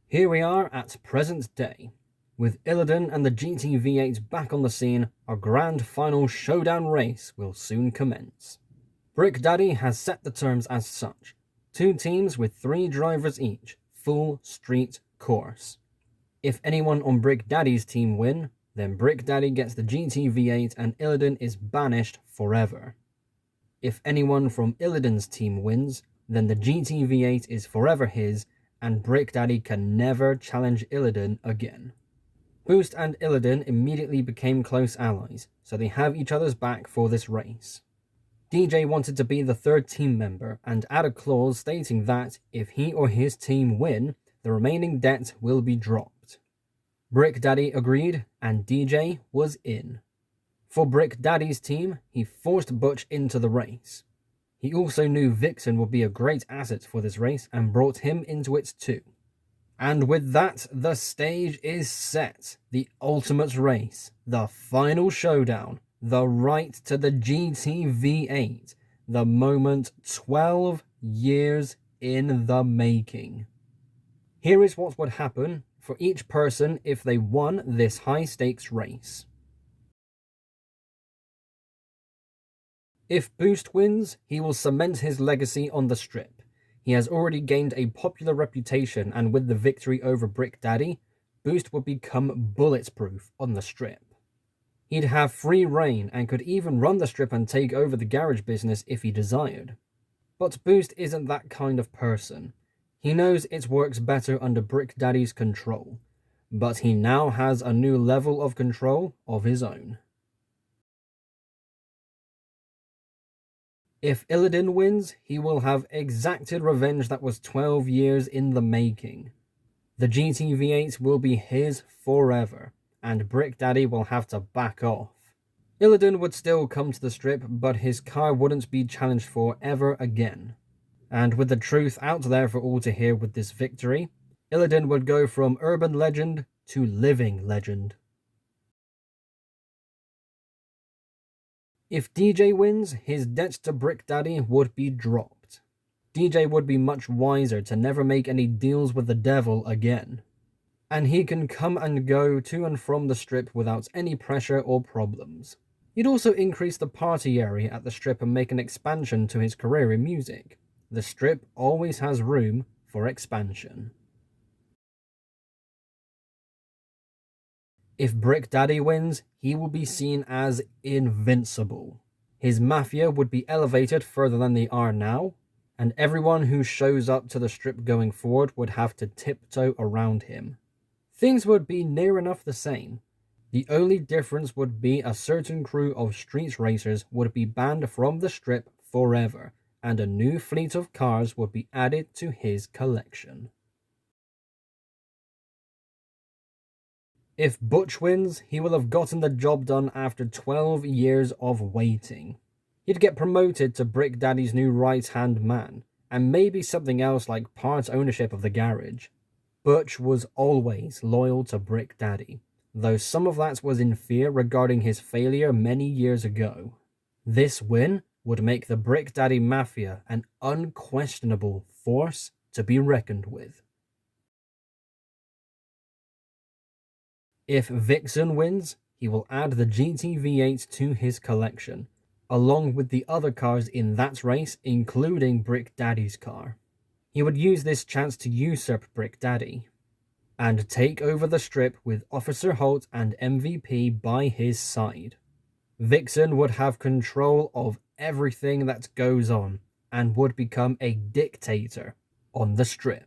Here we are at present day. With Illidan and the GTV8 back on the scene, our grand final showdown race will soon commence. Brick Daddy has set the terms as such. 2 teams with 3 drivers each, full street course. If anyone on Brick Daddy's team win, then Brick Daddy gets the GTV8 and Illidan is banished forever. If anyone from Illidan's team wins, then the GTV8 is forever his, and Brick Daddy can never challenge Illidan again. Boost and Illidan immediately became close allies, so they have each other's back for this race. DJ wanted to be the 3rd team member and add a clause stating that if he or his team win, the remaining debt will be dropped. Brick Daddy agreed, and DJ was in. For Brick Daddy's team, he forced Butch into the race. He also knew Vixon would be a great asset for this race and brought him into it too. And with that, the stage is set. The ultimate race, the final showdown, the right to the GTV8, the moment 12 years in the making. Here is what would happen for each person if they won this high-stakes race. If Boost wins, he will cement his legacy on the strip. He has already gained a popular reputation, and with the victory over Brick Daddy, Boost would become bulletproof on the strip. He'd have free reign and could even run the strip and take over the garage business if he desired. But Boost isn't that kind of person. He knows it works better under Brick Daddy's control, but he now has a new level of control of his own. If Illidan wins, he will have exacted revenge that was 12 years in the making. The GTV8 will be his forever, and Brick Daddy will have to back off. Illidan would still come to the strip, but his car wouldn't be challenged for ever again. And with the truth out there for all to hear with this victory, Illidan would go from urban legend to living legend. If DJ wins, his debt to Brick Daddy would be dropped. DJ would be much wiser to never make any deals with the devil again. And he can come and go to and from the strip without any pressure or problems. He'd also increase the party area at the strip and make an expansion to his career in music. The strip always has room for expansion. If Brick Daddy wins, he will be seen as invincible. His mafia would be elevated further than they are now, and everyone who shows up to the strip going forward would have to tiptoe around him. Things would be near enough the same. The only difference would be a certain crew of street racers would be banned from the strip forever, and a new fleet of cars would be added to his collection. If Butch wins, he will have gotten the job done after 12 years of waiting. He'd get promoted to Brick Daddy's new right-hand man, and maybe something else like part ownership of the garage. Butch was always loyal to Brick Daddy, though some of that was in fear regarding his failure many years ago. This win would make the Brick Daddy Mafia an unquestionable force to be reckoned with. If Vixon wins, he will add the GTV8 to his collection, along with the other cars in that race, including Brick Daddy's car. He would use this chance to usurp Brick Daddy, and take over the strip with Officer Holt and MVP by his side. Vixon would have control of everything that goes on, and would become a dictator on the strip.